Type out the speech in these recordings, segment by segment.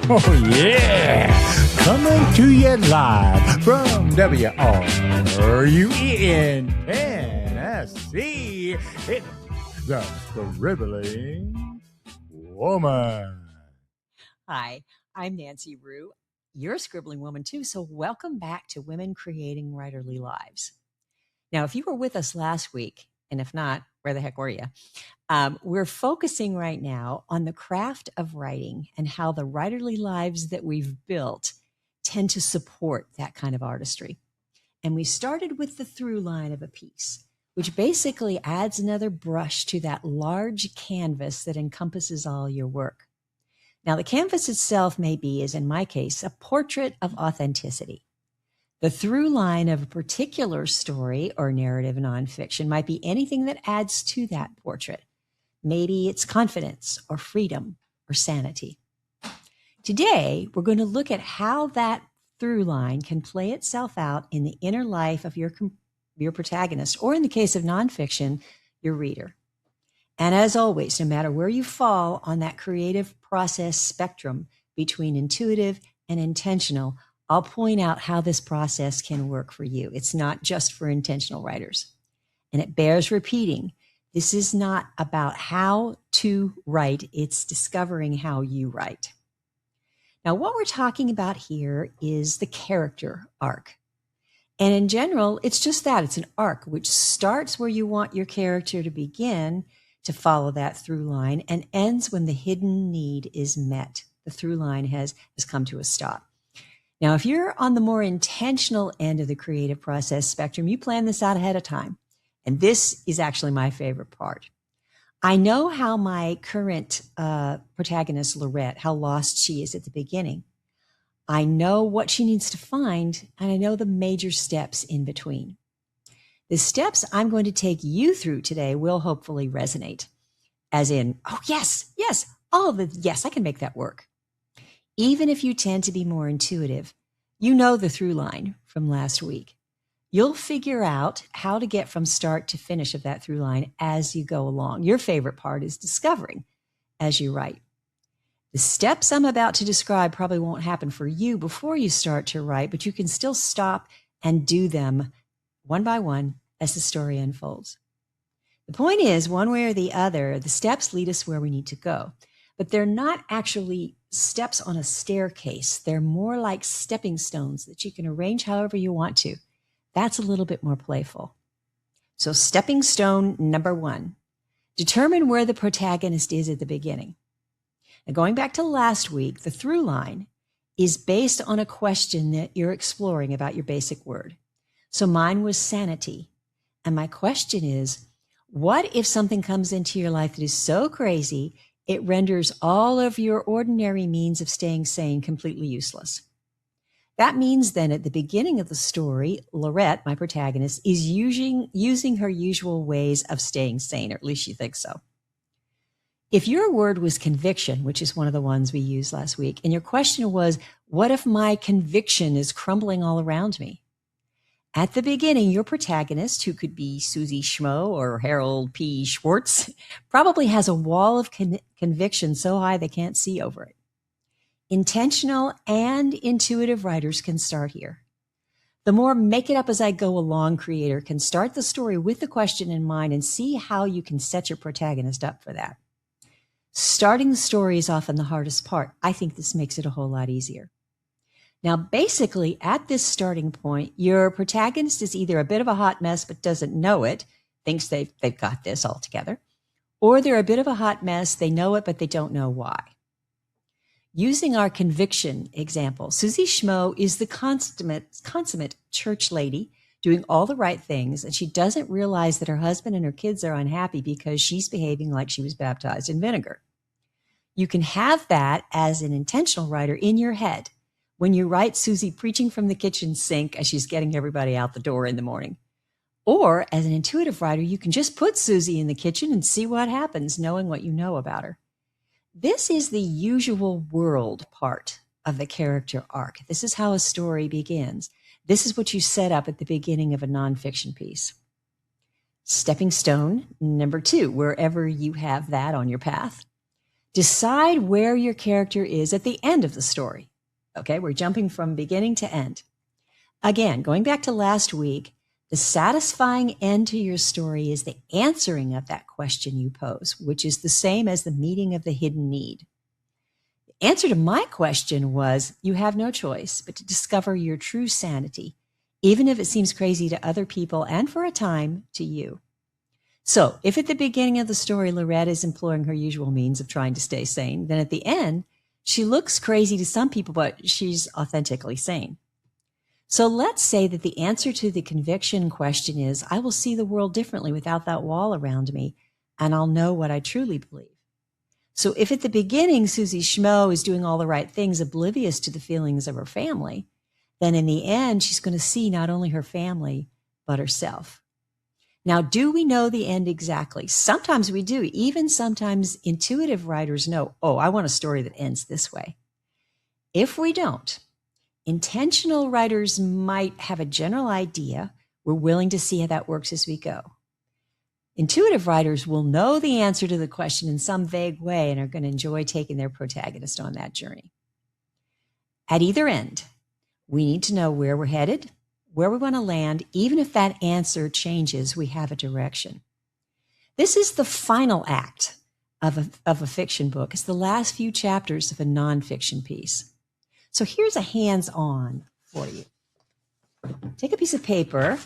Oh, yeah. Coming to you live from WRUEN Tennessee. It's the Scribbling Woman. Hi, I'm Nancy Rue. You're a scribbling woman too, so welcome back to Women Creating Writerly Lives. Now, if you were with us last week, and if not, where the heck were you? We're focusing right now on the craft of writing and how the writerly lives that we've built tend to support that kind of artistry. And we started with the through line of a piece, which basically adds another brush to that large canvas that encompasses all your work. Now, the canvas itself may be, as in my case, a portrait of authenticity. The through line of a particular story or narrative nonfiction might be anything that adds to that portrait. Maybe it's confidence or freedom or sanity. Today, we're going to look at how that through line can play itself out in the inner life of your protagonist, or in the case of nonfiction, your reader. And as always, no matter where you fall on that creative process spectrum between intuitive and intentional, I'll point out how this process can work for you. It's not just for intentional writers. And it bears repeating. This is not about how to write. It's discovering how you write. Now, what we're talking about here is the character arc. And in general, it's just that. It's an arc which starts where you want your character to begin to follow that through line and ends when the hidden need is met. The through line has come to a stop. Now, if you're on the more intentional end of the creative process spectrum, you plan this out ahead of time. And this is actually my favorite part. I know how my current protagonist, Lorette, how lost she is at the beginning. I know what she needs to find, and I know the major steps in between. The steps I'm going to take you through today will hopefully resonate. As in, oh, yes, all of it, yes, I can make that work. Even if you tend to be more intuitive, you know the through line from last week. You'll figure out how to get from start to finish of that through line as you go along. Your favorite part is discovering as you write. The steps I'm about to describe probably won't happen for you before you start to write, but you can still stop and do them one by one as the story unfolds. The point is, one way or the other, the steps lead us where we need to go, but they're not actually steps on a staircase. They're more like stepping stones that you can arrange however you want to. That's a little bit more playful. So stepping stone number 1, determine where the protagonist is at the beginning. Now, going back to last week, the through line is based on a question that you're exploring about your basic word. So mine was sanity. And my question is, what if something comes into your life that is so crazy, it renders all of your ordinary means of staying sane completely useless? That means then at the beginning of the story, Lorette, my protagonist, is using her usual ways of staying sane, or at least she thinks so. If your word was conviction, which is one of the ones we used last week, and your question was, what if my conviction is crumbling all around me? At the beginning, your protagonist, who could be Susie Schmo or Harold P. Schwartz, probably has a wall of conviction so high they can't see over it. Intentional and intuitive writers can start here. The more make it up as I go along creator can start the story with the question in mind and see how you can set your protagonist up for that. Starting the story is often the hardest part. I think this makes it a whole lot easier. Now, basically, at this starting point, your protagonist is either a bit of a hot mess but doesn't know it, thinks they've got this all together, or they're a bit of a hot mess, they know it, but they don't know why. Using our conviction example, Susie Schmo is the consummate church lady doing all the right things, and she doesn't realize that her husband and her kids are unhappy because she's behaving like she was baptized in vinegar. You can have that as an intentional writer in your head when you write Susie preaching from the kitchen sink as she's getting everybody out the door in the morning. Or as an intuitive writer, you can just put Susie in the kitchen and see what happens, knowing what you know about her. This is the usual world part of the character arc. This is how a story begins. This is what you set up at the beginning of a nonfiction piece. Stepping stone number 2, wherever you have that on your path. Decide where your character is at the end of the story. Okay, we're jumping from beginning to end. Again, going back to last week, the satisfying end to your story is the answering of that question you pose, which is the same as the meeting of the hidden need. The answer to my question was, you have no choice but to discover your true sanity, even if it seems crazy to other people and for a time to you. So if at the beginning of the story, Lorette is employing her usual means of trying to stay sane, then at the end, she looks crazy to some people, but she's authentically sane. So let's say that the answer to the conviction question is, I will see the world differently without that wall around me, and I'll know what I truly believe. So if at the beginning, Susie Schmo is doing all the right things, oblivious to the feelings of her family, then in the end, she's going to see not only her family, but herself. Now, do we know the end exactly? Sometimes we do. Even sometimes intuitive writers know, oh, I want a story that ends this way. If we don't, intentional writers might have a general idea. We're willing to see how that works as we go. Intuitive writers will know the answer to the question in some vague way and are going to enjoy taking their protagonist on that journey. At either end, we need to know where we're headed, where we want to land. Even if that answer changes, we have a direction. This is the final act of a fiction book. It's the last few chapters of a nonfiction piece. So here's a hands-on for you. Take a piece of paper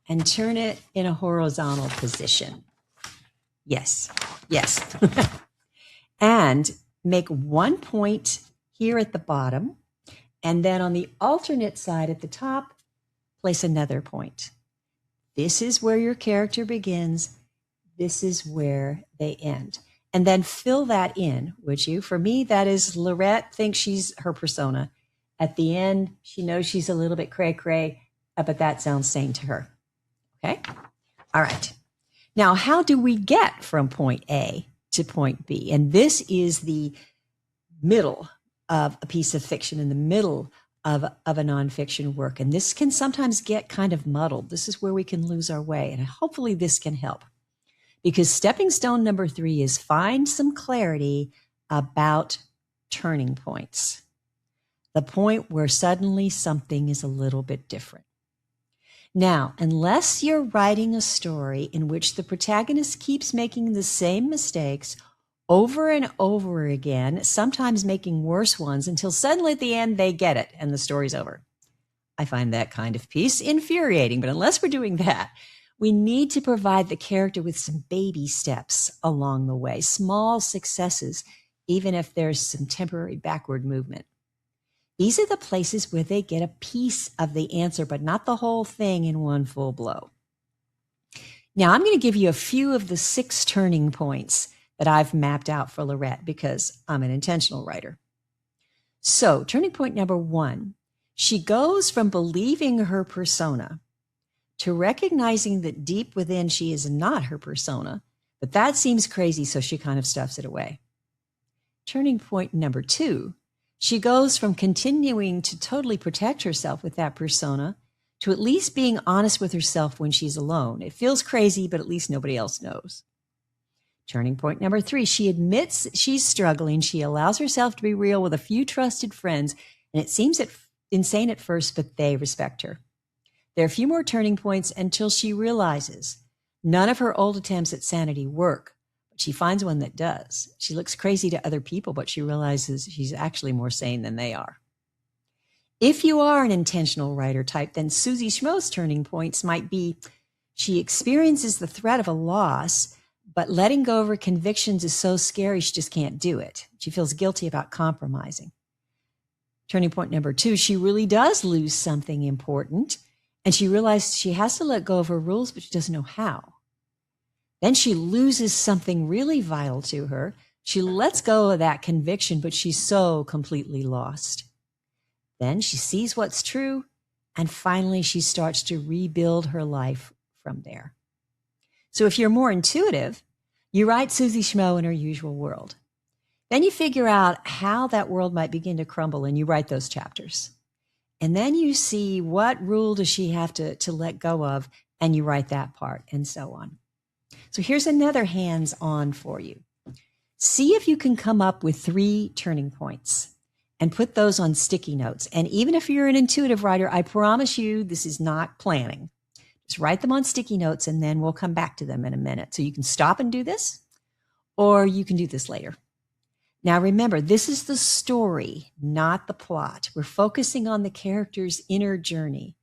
and turn it in a horizontal position. Yes. And make one point here at the bottom, and then on the alternate side at the top, place another point. This is where your character begins. This is where they end. And then fill that in, would you? For me, that is Lorette thinks she's her persona. At the end, she knows she's a little bit cray-cray, but that sounds sane to her. Okay? All right. Now, how do we get from point A to point B? And this is the middle of a piece of fiction, in the middle of a nonfiction work. And this can sometimes get kind of muddled. This is where we can lose our way. And hopefully this can help. Because stepping stone number 3 is find some clarity about turning points. The point where suddenly something is a little bit different. Now, unless you're writing a story in which the protagonist keeps making the same mistakes over and over again, sometimes making worse ones until suddenly at the end they get it and the story's over. I find that kind of piece infuriating, but unless we're doing that, we need to provide the character with some baby steps along the way, small successes, even if there's some temporary backward movement. These are the places where they get a piece of the answer, but not the whole thing in one full blow. Now, I'm going to give you a few of the 6 turning points that I've mapped out for Lorette because I'm an intentional writer. So, turning point number 1, she goes from believing her persona to recognizing that deep within she is not her persona, but that seems crazy, so she kind of stuffs it away. Turning point number 2, she goes from continuing to totally protect herself with that persona to at least being honest with herself when she's alone. It feels crazy, but at least nobody else knows. Turning point number 3, she admits she's struggling. She allows herself to be real with a few trusted friends, and it seems insane at first, but they respect her. There are a few more turning points until she realizes none of her old attempts at sanity work. She finds one that does. She looks crazy to other people, but she realizes she's actually more sane than they are. If you are an intentional writer type, then Susie Schmo's turning points might be she experiences the threat of a loss, but letting go of her convictions is so scary she just can't do it. She feels guilty about compromising. Turning point number 2, she really does lose something important, and she realizes she has to let go of her rules, but she doesn't know how. Then she loses something really vital to her. She lets go of that conviction, but she's so completely lost. Then she sees what's true, and finally she starts to rebuild her life from there. So if you're more intuitive, you write Susie Schmo in her usual world. Then you figure out how that world might begin to crumble, and you write those chapters. And then you see what rule does she have to let go of, and you write that part, and so on. So here's another hands-on for you. See if you can come up with 3 turning points and put those on sticky notes. And even if you're an intuitive writer, I promise you this is not planning. Just write them on sticky notes and then we'll come back to them in a minute. So you can stop and do this, or you can do this later. Now remember, this is the story, not the plot. We're focusing on the character's inner journey.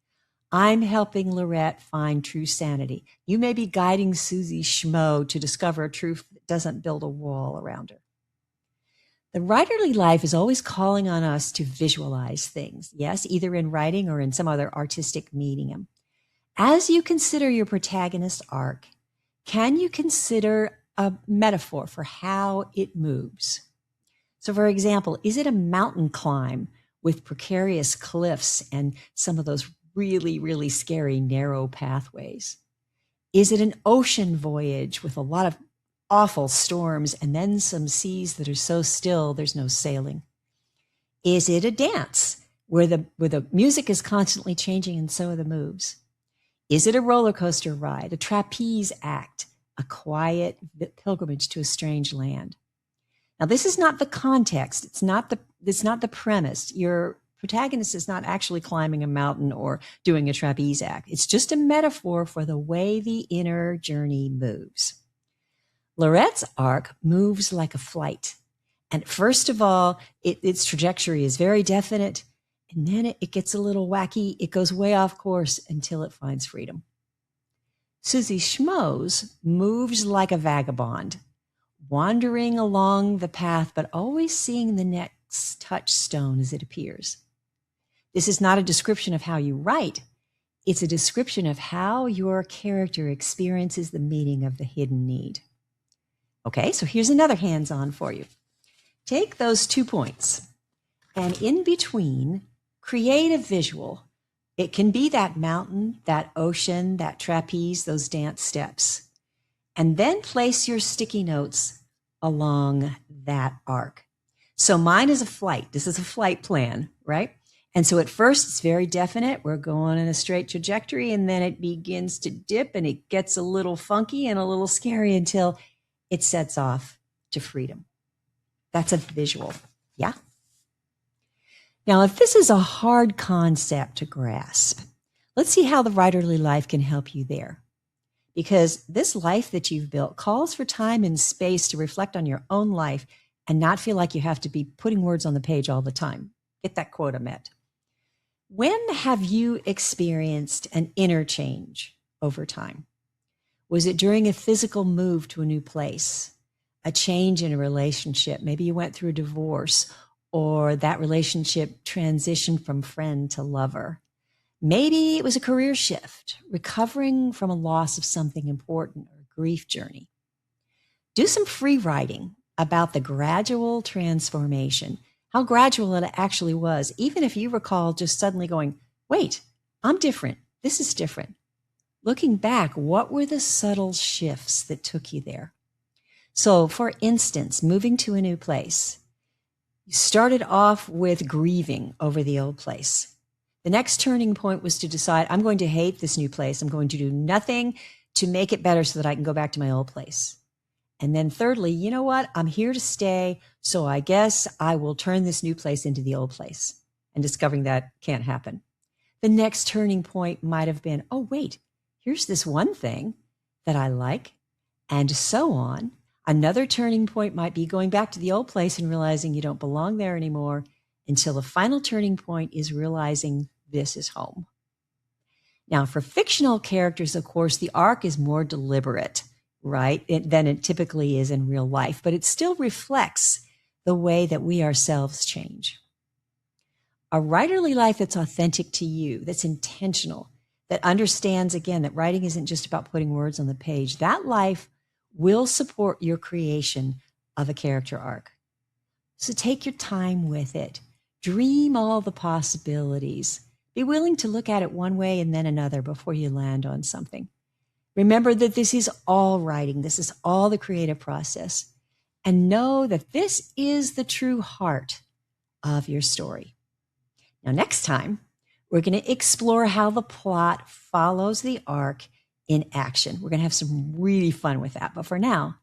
I'm helping Lorette find true sanity. You may be guiding Susie Schmo to discover a truth that doesn't build a wall around her. The writerly life is always calling on us to visualize things, yes, either in writing or in some other artistic medium. As you consider your protagonist arc, can you consider a metaphor for how it moves? So, for example, is it a mountain climb with precarious cliffs and some of those really, really scary narrow pathways? Is it an ocean voyage with a lot of awful storms and then some seas that are so still there's no sailing? Is it a dance where the music is constantly changing and so are the moves? Is it a roller coaster ride, a trapeze act, a quiet pilgrimage to a strange land? Now, this is not the context. It's not the premise. Your protagonist is not actually climbing a mountain or doing a trapeze act. It's just a metaphor for the way the inner journey moves. Lorette's arc moves like a flight. And first of all, its trajectory is very definite. And then it gets a little wacky. It goes way off course until it finds freedom. Susie Schmo's moves like a vagabond, wandering along the path, but always seeing the next touchstone as it appears. This is not a description of how you write. It's a description of how your character experiences the meaning of the hidden need. Okay, so here's another hands-on for you. Take those 2 points and in between, create a visual. It can be that mountain, that ocean, that trapeze, those dance steps. And then place your sticky notes along that arc. So mine is a flight. This is a flight plan, right? And so at first it's very definite. We're going in a straight trajectory and then it begins to dip and it gets a little funky and a little scary until it sets off to freedom. That's a visual. Yeah. Now, if this is a hard concept to grasp, let's see how the writerly life can help you there. Because this life that you've built calls for time and space to reflect on your own life and not feel like you have to be putting words on the page all the time. Get that quota met. When have you experienced an inner change over time? Was it during a physical move to a new place, a change in a relationship? Maybe you went through a divorce or that relationship transitioned from friend to lover. Maybe it was a career shift, recovering from a loss of something important or grief journey. Do some free writing about the gradual transformation, how gradual it actually was, even if you recall just suddenly going, wait, I'm different. This is different. Looking back, what were the subtle shifts that took you there? So, for instance, moving to a new place. You started off with grieving over the old place. The next turning point was to decide, I'm going to hate this new place. I'm going to do nothing to make it better so that I can go back to my old place. And then thirdly, you know what? I'm here to stay, so I guess I will turn this new place into the old place. And discovering that can't happen. The next turning point might have been, oh, wait, here's this one thing that I like, and so on. Another turning point might be going back to the old place and realizing you don't belong there anymore, until the final turning point is realizing this is home. Now, for fictional characters, of course, the arc is more deliberate, right, than it typically is in real life, but it still reflects the way that we ourselves change. A writerly life that's authentic to you, that's intentional, that understands, again, that writing isn't just about putting words on the page. That life will support your creation of a character arc. So take your time with it. Dream all the possibilities. Be willing to look at it one way and then another before you land on something. Remember that this is all writing. This is all the creative process. And know that this is the true heart of your story. Now, next time, we're going to explore how the plot follows the arc in action. We're going to have some really fun with that. But for now,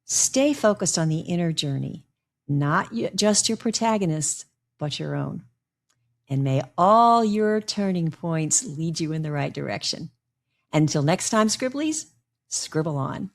Stay focused on the inner journey, not just your protagonist's, but your own. And may all your turning points lead you in the right direction. Until next time, Scribblies, scribble on.